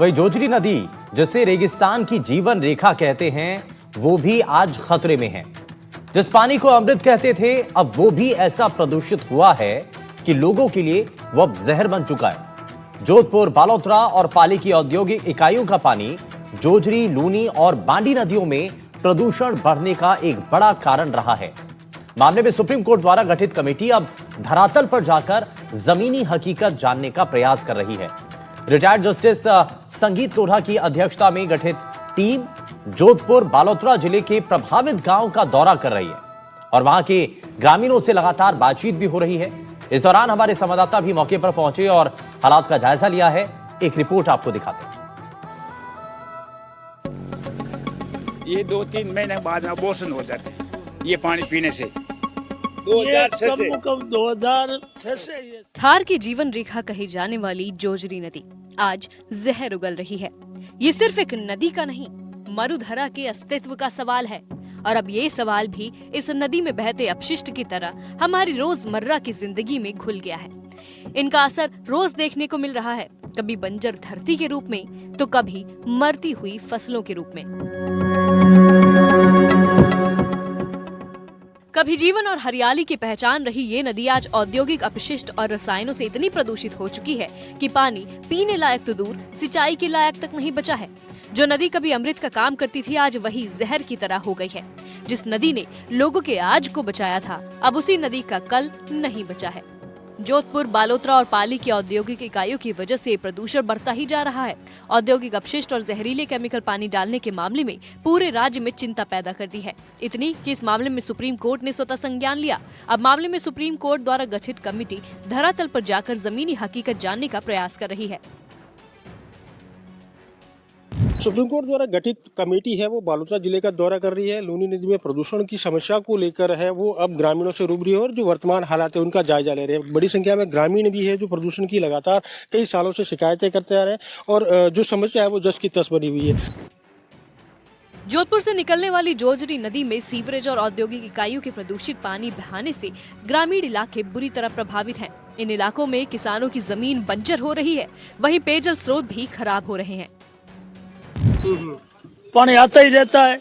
वही जोजरी नदी, जिसे रेगिस्तान की जीवन रेखा कहते हैं, वो भी आज खतरे में है। जिस पानी को अमृत कहते थे, अब वो भी ऐसा प्रदूषित हुआ है कि लोगों के लिए वो अब जहर बन चुका है। जोधपुर, बालोतरा और पाली की औद्योगिक इकाइयों का पानी जोजरी, लूनी और बांडी नदियों में प्रदूषण बढ़ने का एक बड़ा कारण रहा है। मामले में सुप्रीम कोर्ट द्वारा गठित कमेटी अब धरातल पर जाकर जमीनी हकीकत जानने का प्रयास कर रही है। रिटायर्ड जस्टिस संगीत लोढ़ा की अध्यक्षता में गठित टीम जोधपुर, बालोतरा जिले के प्रभावित गांव का दौरा कर रही है और वहां के ग्रामीणों से लगातार बातचीत भी हो रही है। इस दौरान हमारे संवाददाता भी मौके पर पहुंचे और हालात का जायजा लिया है। एक रिपोर्ट आपको दिखाते हैं। ये 2-3 महीने बाद में अबॉर्शन हो जाते हैं ये पानी पीने से। 2006 से थार की जीवन रेखा कही जाने वाली जोजरी नदी आज जहर उगल रही है। ये सिर्फ एक नदी का नहीं, मरुधरा के अस्तित्व का सवाल है। और अब ये सवाल भी इस नदी में बहते अपशिष्ट की तरह हमारी रोजमर्रा की जिंदगी में घुल गया है। इनका असर रोज देखने को मिल रहा है, कभी बंजर धरती के रूप में तो कभी मरती हुई फसलों के रूप में। कभी जीवन और हरियाली की पहचान रही ये नदी आज औद्योगिक अपशिष्ट और रसायनों से इतनी प्रदूषित हो चुकी है कि पानी पीने लायक तो दूर, सिंचाई के लायक तक नहीं बचा है। जो नदी कभी अमृत का काम करती थी, आज वही जहर की तरह हो गई है। जिस नदी ने लोगों के आज को बचाया था, अब उसी नदी का कल नहीं बचा है। जोधपुर, बालोतरा और पाली की औद्योगिक इकाइयों की वजह से प्रदूषण बढ़ता ही जा रहा है। औद्योगिक अपशिष्ट और जहरीले केमिकल पानी डालने के मामले में पूरे राज्य में चिंता पैदा कर दी है। इतनी कि इस मामले में सुप्रीम कोर्ट ने स्वतः संज्ञान लिया। अब मामले में सुप्रीम कोर्ट द्वारा गठित कमेटी धरातल पर जाकर जमीनी हकीकत जानने का प्रयास कर रही है। सुप्रीम कोर्ट द्वारा गठित कमेटी है वो बालोतरा जिले का दौरा कर रही है। लूनी नदी में प्रदूषण की समस्या को लेकर है वो अब ग्रामीणों से रूबरू है और जो वर्तमान हालात है उनका जायजा ले रहे हैं। बड़ी संख्या में ग्रामीण भी है जो प्रदूषण की लगातार कई सालों से शिकायतें करते आ रहे हैं और जो समस्या है वो जस की तस बनी हुई है। जोधपुर से निकलने वाली जोजरी नदी में सीवरेज और औद्योगिक इकाइयों के प्रदूषित पानी बहाने से ग्रामीण इलाके बुरी तरह प्रभावित हैं। इन इलाकों में किसानों की जमीन बंजर हो रही है, वहीं पेयजल स्रोत भी खराब हो रहे हैं। पानी आता ही रहता है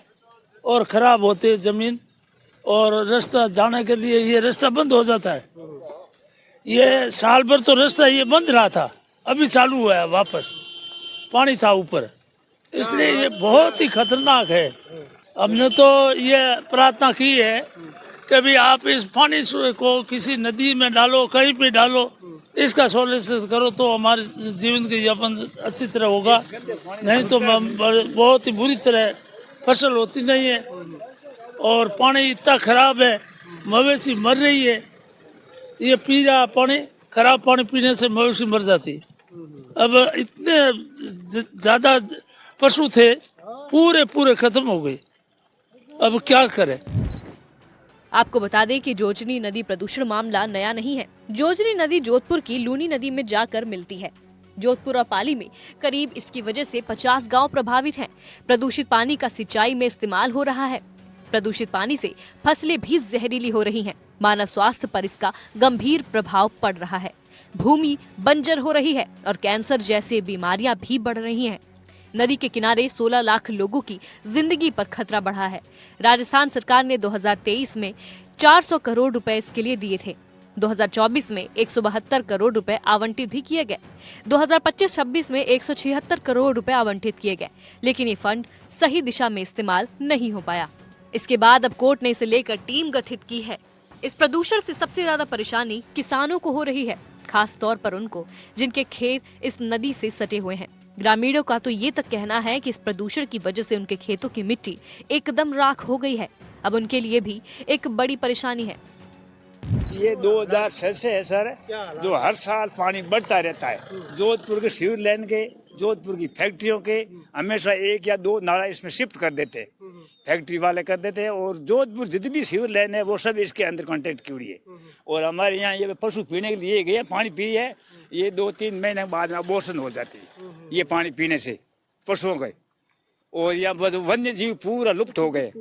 और खराब होते जमीन और रास्ता जाने के लिए ये रास्ता बंद हो जाता है। ये साल भर तो रास्ता ये बंद रहा था, अभी चालू हुआ है वापस। पानी था ऊपर, इसलिए ये बहुत ही खतरनाक है। हमने तो ये प्रार्थना की है कि भी आप इस पानी को किसी नदी में डालो, कहीं पे डालो, इसका सॉल्यूशन करो तो हमारे जीवन के यापन अच्छी तरह होगा। नहीं तो बहुत ही बुरी तरह फसल होती नहीं है और पानी इतना खराब है, मवेशी मर रही है। ये पी रहा पानी, खराब पानी पीने से मवेशी मर जाती। अब इतने ज्यादा पशु थे, पूरे खत्म हो गए। अब क्या करें। आपको बता दें कि जोजरी नदी प्रदूषण मामला नया नहीं है। जोजरी नदी जोधपुर की लूनी नदी में जाकर मिलती है। जोधपुर और पाली में करीब इसकी वजह से 50 गांव प्रभावित हैं। प्रदूषित पानी का सिंचाई में इस्तेमाल हो रहा है। प्रदूषित पानी से फसलें भी जहरीली हो रही हैं। मानव स्वास्थ्य पर इसका गंभीर प्रभाव पड़ रहा है। भूमि बंजर हो रही है और कैंसर जैसे बीमारियां भी बढ़ रही हैं। नदी के किनारे 16 लाख लोगों की जिंदगी पर खतरा बढ़ा है। राजस्थान सरकार ने 2023 में 400 करोड़ रुपए इसके लिए दिए थे। 2024 में 172 करोड़ रुपए आवंटित भी किए गए। 2025-26 में 176 करोड़ रुपए आवंटित किए गए, लेकिन ये फंड सही दिशा में इस्तेमाल नहीं हो पाया। इसके बाद अब कोर्ट ने इसे लेकर टीम गठित की है। इस प्रदूषण से सबसे ज्यादा परेशानी किसानों को हो रही है, खास तौर पर उनको जिनके खेत इस नदी से सटे हुए हैं। ग्रामीणों का तो ये तक कहना है कि इस प्रदूषण की वजह से उनके खेतों की मिट्टी एकदम राख हो गई है। अब उनके लिए भी एक बड़ी परेशानी है। ये 2006 से है सर, जो हर साल पानी बढ़ता रहता है। जोधपुर के सीवर लाइन के, जोधपुर की फैक्ट्रियों के हमेशा 1 या 2 नाला इसमें शिफ्ट कर देते हैं, फैक्ट्री वाले कर देते हैं। और जोधपुर जितनी भी सीवर लाइन है वो सब इसके अंदर कॉन्टेक्ट की हुई है। और हमारे यहाँ ये पशु पीने के लिए गए, पानी पी है, ये 2-3 महीने बाद में अबॉर्शन हो जाती है ये पानी पीने से पशुओं के। और यहाँ वन्य जीव पूरा लुप्त हो गए।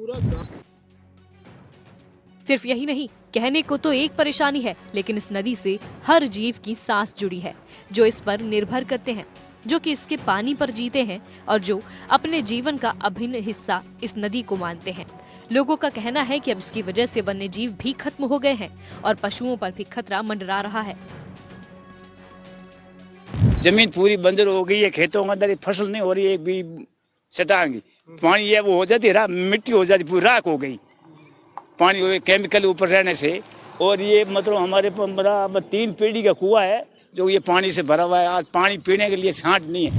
सिर्फ यही नहीं, कहने को तो एक परेशानी है, लेकिन इस नदी से हर जीव की सांस जुड़ी है जो इस पर निर्भर करते हैं। जो कि इसके पानी पर जीते हैं और जो अपने जीवन का अभिन्न हिस्सा इस नदी को मानते हैं। लोगों का कहना है कि अब इसकी वजह से वन्य जीव भी खत्म हो गए हैं और पशुओं पर भी खतरा मंडरा रहा है। जमीन पूरी बंजर हो गई है, खेतों के अंदर फसल नहीं हो रही, एक भी सटाएंगी पानी है वो हो जाती है, मिट्टी हो जाती, पूरी राख हो गई पानी हो केमिकल ऊपर रहने से। और ये मतलब हमारे अब 3 पीढ़ी का कुआं है जो ये पानी से भरा हुआ है, आज पानी पीने के लिए छांट नहीं है।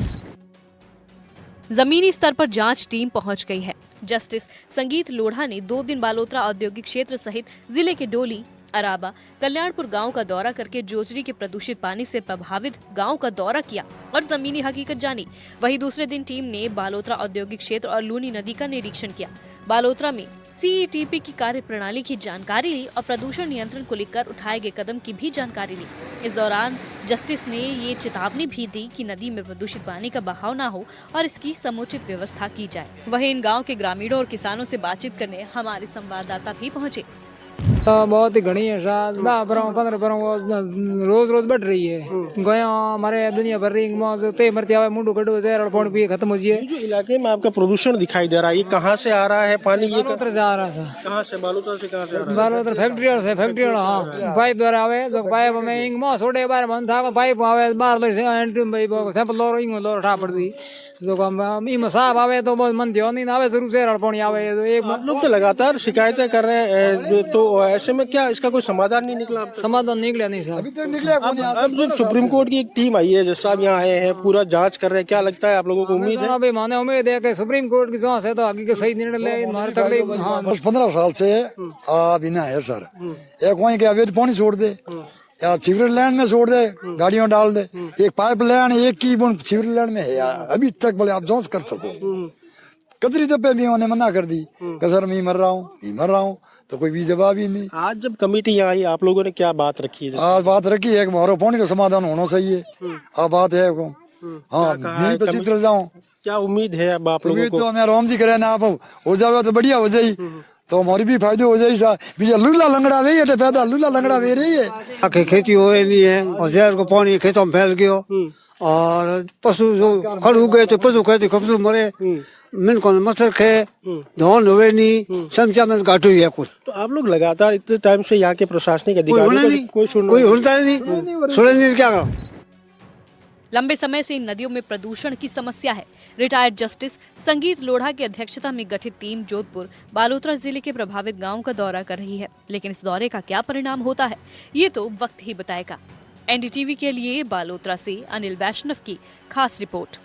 जमीनी स्तर पर जांच टीम पहुंच गई है। जस्टिस संगीत लोढ़ा ने 2 दिन बालोतरा औद्योगिक क्षेत्र सहित जिले के डोली, अराबा, कल्याणपुर गांव का दौरा करके जोजरी के प्रदूषित पानी से प्रभावित गांव का दौरा किया और जमीनी हकीकत जानी। वहीं दूसरे दिन टीम ने बालोतरा औद्योगिक क्षेत्र और लूनी नदी का निरीक्षण किया। बालोतरा में CETP की कार्य प्रणाली की जानकारी ली और प्रदूषण नियंत्रण को लेकर उठाए गए कदम की भी जानकारी ली। इस दौरान जस्टिस ने ये चेतावनी भी दी कि नदी में प्रदूषित पानी का बहाव न हो और इसकी समुचित व्यवस्था की जाए। वहीं इन गांव के ग्रामीणों और किसानों से बातचीत करने हमारे संवाददाता भी पहुंचे। तो बहुत ही घनी है, 10-15 रोज रोज बढ़ रही है। गया हमारे दुनिया भर रही मरती आवे मुंडू कटो जहर पानी पिए खत्म हो जाए। जो इलाके में आपका प्रदूषण दिखाई दे रहा है, ये कहाँ से आ रहा है पानी? ये बालोतरा से आ रहा था। कहाँ से? बालोतरा से कहाँ से आ रहा है? बालोतरा फैक्ट्री हाँ पाइप द्वारा आवे तो पाइप में इंग मां छोड़े बार मन था पाइप आवे बार ले से एंट्री भाई सैंपल लो इंग लो ठा पड़ दी जो हम ई मसाब आवे तो बहुत मन ध्यान नहीं आवे जरूर से पानी आवे तो एक आप लोग तो लगातार शिकायतें कर रहे हैं, तो ऐसे में क्या इसका कोई समाधान नहीं निकला? समाधान निकला नहीं सर अभी तक निकला कौन? अब जो सुप्रीम कोर्ट की एक टीम आई है, जैसे आप यहाँ आए हैं, पूरा जांच कर रहे हैं, क्या लगता है आप लोगों को? उम्मीद है? अभी माने उम्मीद है कि सुप्रीम कोर्ट की जांच है तो आगे के सही निर्णय ले हमारे तक। हाँ 15 साल से बिना है सर, एक वहीं के अवैध पानी छोड़ दे या सीवरेज लैंड में छोड़ दे, गाड़ियों डाल दे। एक पाइप लाइन एक की सीवरेज लैंड में है यार, अभी तक बोले आप जांच कर सको। कतरी दफे भी उन्होंने मना कर दी कि सर मैं मर रहा हूँ, तो कोई भी जवाब ही नहीं। आज जब कमेटी यहाँ आई, आप लोगों ने क्या बात रखी है? आज बात रखी है कि हमारा पानी का समाधान होना चाहिए। अब बात है हाँ मैं पे चित्र जाऊँ। क्या उम्मीद है अब आप लोगों को? तो हमें राम जी करे ना, आप हो जावे तो बढ़िया हो जाए, तो हमारी भी फायदे हो जाए। लूला लंगड़ा वे है, पैदा लूला लंगड़ा वे रही है। आके खेती हो नहीं है और जहर को पानी खेतों में फैल गयो और पशु जो खड़ हो गए तो पशु कहते पशु मरे, मिन को मच्छर खे धोन हुए नहीं, समझा में घाटू है कुछ। तो आप लोग लगातार इतने टाइम से यहाँ के प्रशासनिक अधिकारी कोई सुनता नहीं, सुने नहीं क्या करो। लंबे समय से इन नदियों में प्रदूषण की समस्या है। रिटायर्ड जस्टिस संगीत लोढ़ा की अध्यक्षता में गठित टीम जोधपुर, बालोतरा जिले के प्रभावित गांव का दौरा कर रही है, लेकिन इस दौरे का क्या परिणाम होता है ये तो वक्त ही बताएगा। NDTV के लिए बालोतरा से अनिल वैष्णव की खास रिपोर्ट।